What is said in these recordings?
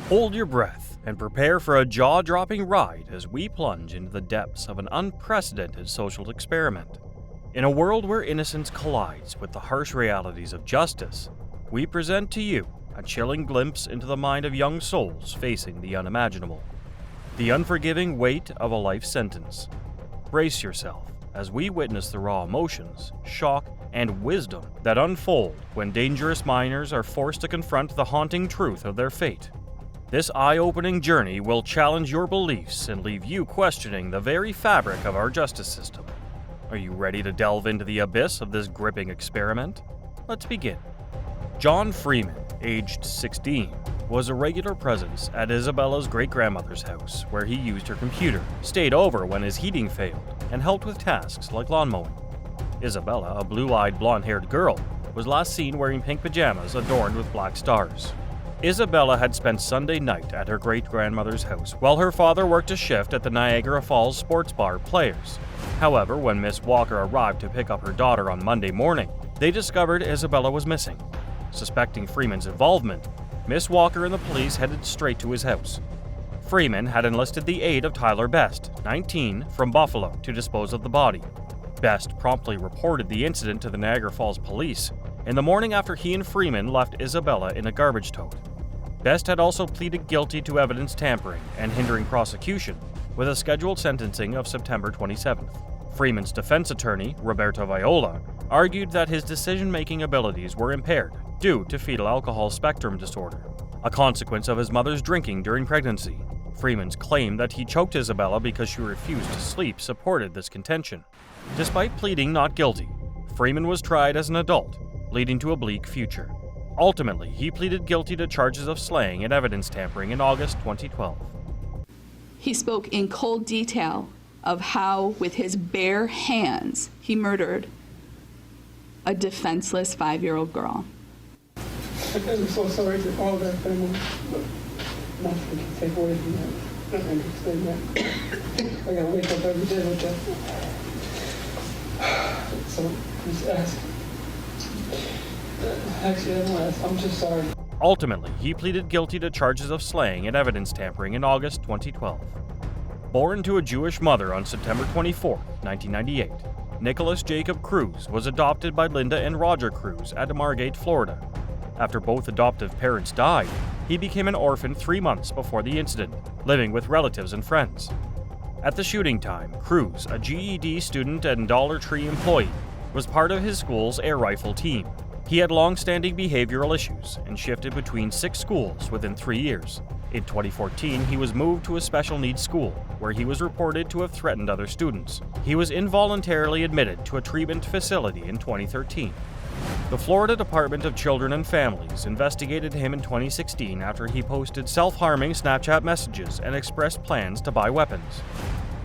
Hold your breath and prepare for a jaw-dropping ride as we plunge into the depths of an unprecedented social experiment. In a world where innocence collides with the harsh realities of justice, we present to you a chilling glimpse into the mind of young souls facing the unimaginable. The unforgiving weight of a life sentence. Brace yourself as we witness the raw emotions, shock, and wisdom that unfold when dangerous minors are forced to confront the haunting truth of their fate. This eye-opening journey will challenge your beliefs and leave you questioning the very fabric of our justice system. Are you ready to delve into the abyss of this gripping experiment? Let's begin. John Freeman, aged 16, was a regular presence at Isabella's great-grandmother's house, where he used her computer, stayed over when his heating failed, and helped with tasks like lawn mowing. Isabella, a blue-eyed, blonde-haired girl, was last seen wearing pink pajamas adorned with black stars. Isabella had spent Sunday night at her great-grandmother's house while her father worked a shift at the Niagara Falls sports bar Players. However, when Miss Walker arrived to pick up her daughter on Monday morning, they discovered Isabella was missing. Suspecting Freeman's involvement, Miss Walker and the police headed straight to his house. Freeman had enlisted the aid of Tyler Best, 19, from Buffalo, to dispose of the body. Best promptly reported the incident to the Niagara Falls police in the morning after he and Freeman left Isabella in a garbage tote. Best had also pleaded guilty to evidence tampering and hindering prosecution, with a scheduled sentencing of September 27th. Freeman's defense attorney, Roberto Viola, argued that his decision-making abilities were impaired due to fetal alcohol spectrum disorder, a consequence of his mother's drinking during pregnancy. Freeman's claim that he choked Isabella because she refused to sleep supported this contention. Despite pleading not guilty, Freeman was tried as an adult, leading to a bleak future. Ultimately, he pleaded guilty to charges of slaying and evidence tampering in August 2012. He spoke in cold detail of how, with his bare hands, he murdered a defenseless 5-year-old girl. I'm so sorry to all that family, but nothing can take away from that. Nothing can stay that. I gotta wake up every day with that. So, just ask. Actually, I don't ask. I'm just sorry. Ultimately, he pleaded guilty to charges of slaying and evidence tampering in August 2012. Born to a Jewish mother on September 24, 1998, Nicholas Jacob Cruz was adopted by Linda and Roger Cruz at Margate, Florida. After both adoptive parents died, he became an orphan 3 months before the incident, living with relatives and friends. At the shooting time, Cruz, a GED student and Dollar Tree employee, was part of his school's air rifle team. He had long-standing behavioral issues and shifted between 6 schools within 3 years. In 2014, he was moved to a special needs school, where he was reported to have threatened other students. He was involuntarily admitted to a treatment facility in 2013. The Florida Department of Children and Families investigated him in 2016 after he posted self-harming Snapchat messages and expressed plans to buy weapons.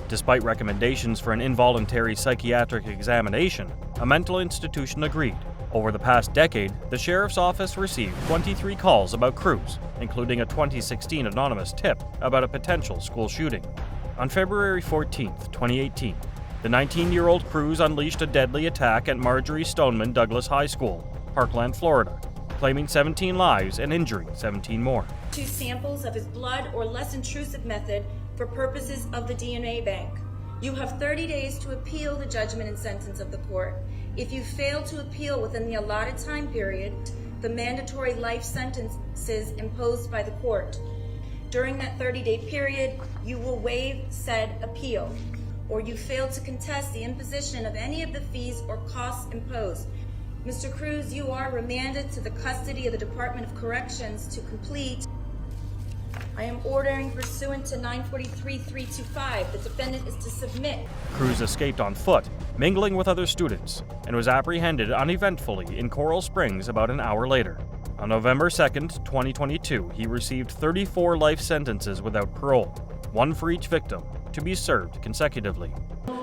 Despite recommendations for an involuntary psychiatric examination, a mental institution agreed. Over the past decade, the sheriff's office received 23 calls about Cruz, including a 2016 anonymous tip about a potential school shooting. On February 14, 2018, the 19-year-old Cruz unleashed a deadly attack at Marjorie Stoneman Douglas High School, Parkland, Florida, claiming 17 lives and injuring 17 more. 2 samples of his blood or less intrusive method for purposes of the DNA bank. You have 30 days to appeal the judgment and sentence of the court. If you fail to appeal within the allotted time period, the mandatory life sentences imposed by the court. During that 30-day period, you will waive said appeal, or you fail to contest the imposition of any of the fees or costs imposed. Mr. Cruz, you are remanded to the custody of the Department of Corrections to complete. I am ordering pursuant to 943-325, the defendant is to submit. Cruz escaped on foot, mingling with other students, and was apprehended uneventfully in Coral Springs about an hour later. On November 2, 2022, he received 34 life sentences without parole, 1 for each victim, to be served consecutively.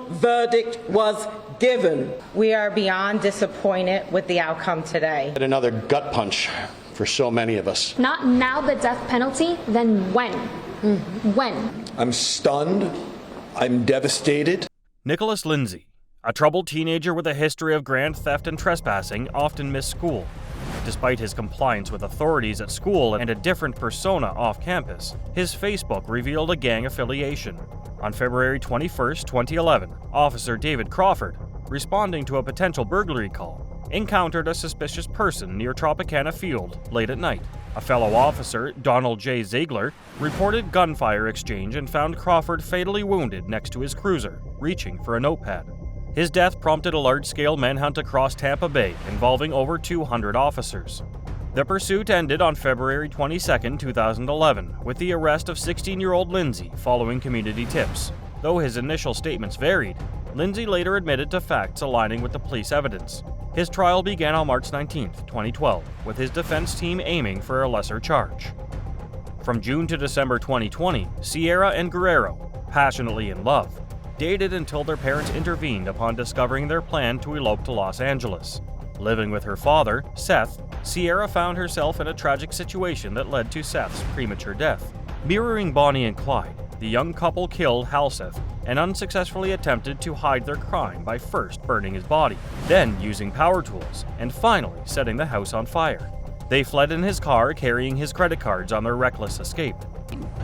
Verdict was given. We are beyond disappointed with the outcome today. Another gut punch for so many of us. Not now the death penalty, then when? When? I'm stunned. I'm devastated. Nicholas Lindsay, a troubled teenager with a history of grand theft and trespassing, often missed school. Despite his compliance with authorities at school and a different persona off campus, his Facebook revealed a gang affiliation. On February 21, 2011, Officer David Crawford, responding to a potential burglary call, encountered a suspicious person near Tropicana Field late at night. A fellow officer, Donald J. Ziegler, reported gunfire exchange and found Crawford fatally wounded next to his cruiser, reaching for a notepad. His death prompted a large-scale manhunt across Tampa Bay involving over 200 officers. The pursuit ended on February 22, 2011, with the arrest of 16-year-old Lindsay following community tips. Though his initial statements varied, Lindsay later admitted to facts aligning with the police evidence. His trial began on March 19, 2012, with his defense team aiming for a lesser charge. From June to December 2020, Sierra and Guerrero, passionately in love, dated until their parents intervened upon discovering their plan to elope to Los Angeles. Living with her father, Seth, Sierra found herself in a tragic situation that led to Seth's premature death. Mirroring Bonnie and Clyde, the young couple killed Halseth and unsuccessfully attempted to hide their crime by first burning his body, then using power tools, and finally setting the house on fire. They fled in his car carrying his credit cards on their reckless escape.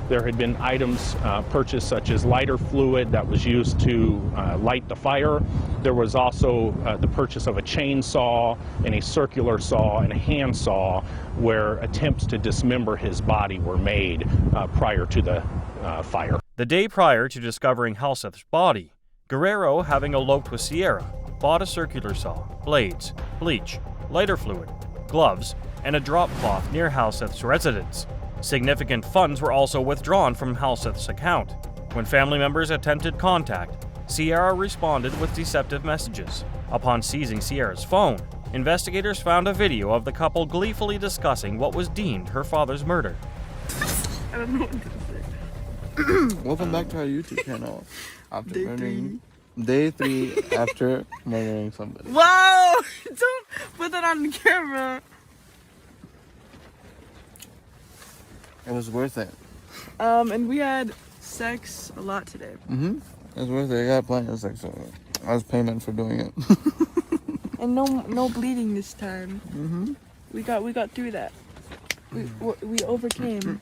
There had been items purchased such as lighter fluid that was used to light the fire. There was also the purchase of a chainsaw and a circular saw and a hand saw where attempts to dismember his body were made prior to the fire. The day prior to discovering Halseth's body, Guerrero, having eloped with Sierra, bought a circular saw, blades, bleach, lighter fluid, gloves, and a drop cloth near Halseth's residence. Significant funds were also withdrawn from Halseth's account. When family members attempted contact, Sierra responded with deceptive messages. Upon seizing Sierra's phone, investigators found a video of the couple gleefully discussing what was deemed her father's murder. I don't know what to say. Welcome back to our YouTube channel. After Day 3 after murdering somebody. Wow! Don't put that on the camera. It was worth it. And we had sex a lot today. It was worth it. I got plenty of sex over it. I was payment for doing it. And no bleeding this time. We got through that. We overcame.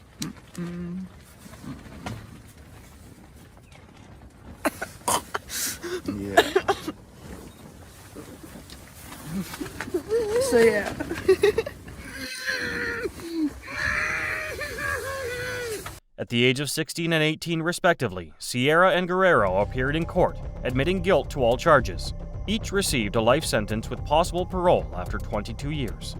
Yeah. So yeah. At the age of 16 and 18 respectively, Sierra and Guerrero appeared in court, admitting guilt to all charges. Each received a life sentence with possible parole after 22 years.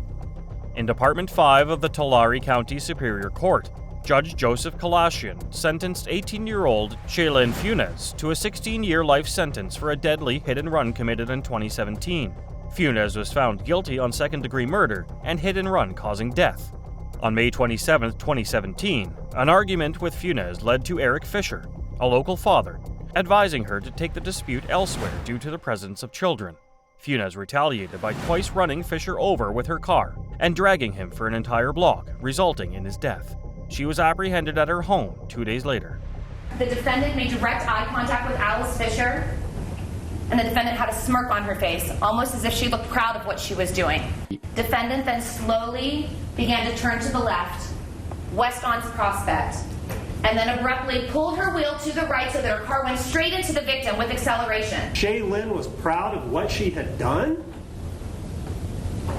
In Department 5 of the Tulare County Superior Court, Judge Joseph Kalashian sentenced 18-year-old Shaylin Funes to a 16-year life sentence for a deadly hit-and-run committed in 2017. Funes was found guilty on second-degree murder and hit-and-run causing death. On May 27, 2017, an argument with Funes led to Eric Fisher, a local father, advising her to take the dispute elsewhere due to the presence of children. Funes retaliated by twice running Fisher over with her car and dragging him for an entire block, resulting in his death. She was apprehended at her home 2 days later. The defendant made direct eye contact with Alice Fisher, and the defendant had a smirk on her face, almost as if she looked proud of what she was doing. Defendant then slowly began to turn to the left, west on Prospect, and then abruptly pulled her wheel to the right so that her car went straight into the victim with acceleration. Shaylin was proud of what she had done?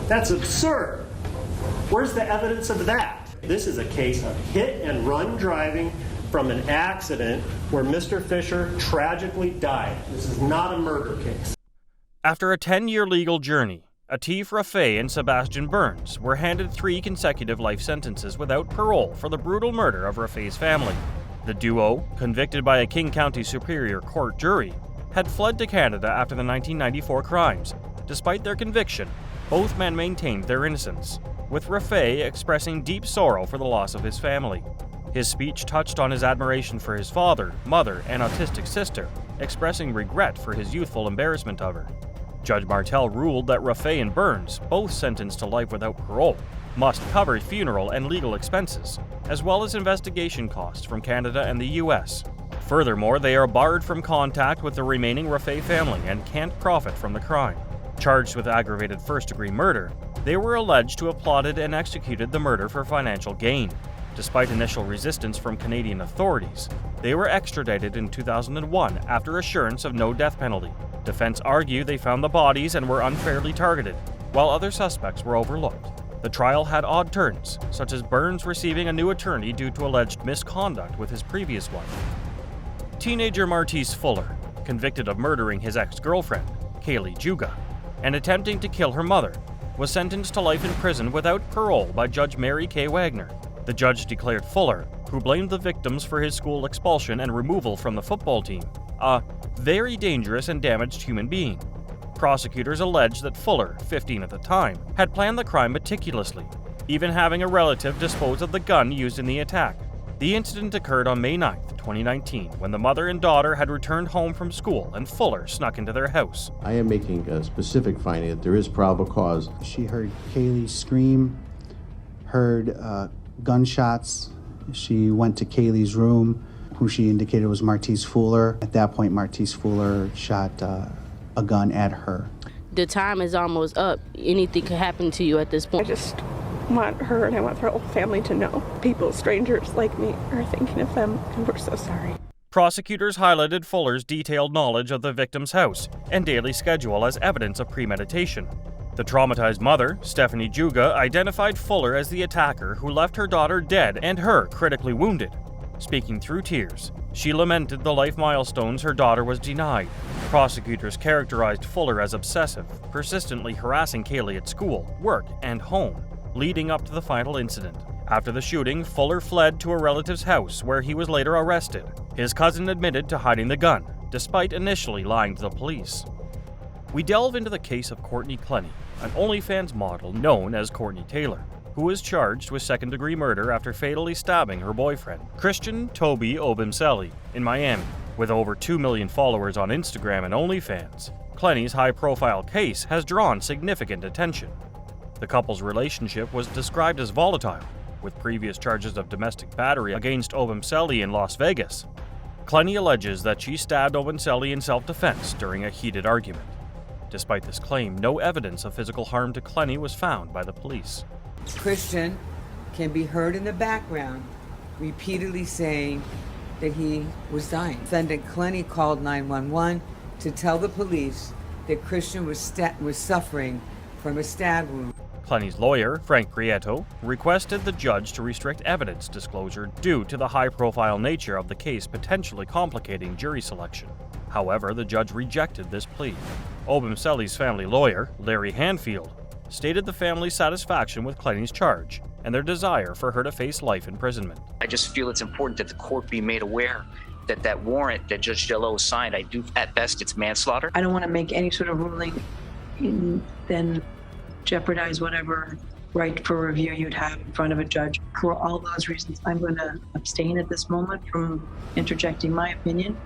That's absurd. Where's the evidence of that? This is a case of hit-and-run driving from an accident where Mr. Fisher tragically died. This is not a murder case. After a 10-year legal journey, Atif Rafay and Sebastian Burns were handed 3 consecutive life sentences without parole for the brutal murder of Rafay's family. The duo, convicted by a King County Superior Court jury, had fled to Canada after the 1994 crimes. Despite their conviction, both men maintained their innocence, with Rafay expressing deep sorrow for the loss of his family. His speech touched on his admiration for his father, mother, and autistic sister, expressing regret for his youthful embarrassment of her. Judge Martel ruled that Rafay and Burns, both sentenced to life without parole, must cover funeral and legal expenses, as well as investigation costs from Canada and the U.S. Furthermore, they are barred from contact with the remaining Rafay family and can't profit from the crime. Charged with aggravated first-degree murder, They were alleged to have plotted and executed the murder for financial gain. Despite initial resistance from Canadian authorities, they were extradited in 2001 after assurance of no death penalty. Defense argued they found the bodies and were unfairly targeted, while other suspects were overlooked. The trial had odd turns, such as Burns receiving a new attorney due to alleged misconduct with his previous wife. Teenager Martise Fuller, convicted of murdering his ex-girlfriend, Kaylee Juga, and attempting to kill her mother, was sentenced to life in prison without parole by Judge Mary K. Wagner. The judge declared Fuller, who blamed the victims for his school expulsion and removal from the football team, a very dangerous and damaged human being. Prosecutors alleged that Fuller, 15 at the time, had planned the crime meticulously, even having a relative dispose of the gun used in the attack. The incident occurred on May 9, 2019, when the mother and daughter had returned home from school and Fuller snuck into their house. I am making a specific finding that there is probable cause. She heard Kaylee scream, heard gunshots. She went to Kaylee's room, who she indicated was Martise Fuller. At that point, Martise Fuller shot a gun at her. The time is almost up. Anything could happen to you at this point. I just want her and I want her whole family to know people, strangers like me, are thinking of them, and we're so sorry. Prosecutors highlighted Fuller's detailed knowledge of the victim's house and daily schedule as evidence of premeditation. The traumatized mother, Stephanie Juga, identified Fuller as the attacker who left her daughter dead and her critically wounded. Speaking through tears, she lamented the life milestones her daughter was denied. Prosecutors characterized Fuller as obsessive, persistently harassing Kaylee at school, work, and home, leading up to the final incident. After the shooting, Fuller fled to a relative's house where he was later arrested. His cousin admitted to hiding the gun, despite initially lying to the police. We delve into the case of Courtney Clenny, an OnlyFans model known as Courtney Taylor, who was charged with second-degree murder after fatally stabbing her boyfriend, Christian Toby Obimseli, in Miami. With over 2 million followers on Instagram and OnlyFans, Clenny's high-profile case has drawn significant attention. The couple's relationship was described as volatile, with previous charges of domestic battery against Obimseli in Las Vegas. Clenny alleges that she stabbed Obimseli in self-defense during a heated argument. Despite this claim, no evidence of physical harm to Clenny was found by the police. Christian can be heard in the background repeatedly saying that he was dying. Defendant Clenny called 911 to tell the police that Christian was suffering from a stab wound. Clenny's lawyer, Frank Prieto, requested the judge to restrict evidence disclosure due to the high-profile nature of the case potentially complicating jury selection. However, the judge rejected this plea. Obimseli's family lawyer, Larry Hanfield, stated the family's satisfaction with Clenny's charge and their desire for her to face life imprisonment. I just feel it's important that the court be made aware that that warrant that Judge Jello signed, at best, it's manslaughter. I don't want to make any sort of ruling and then jeopardize whatever right for review you'd have in front of a judge. For all those reasons, I'm going to abstain at this moment from interjecting my opinion.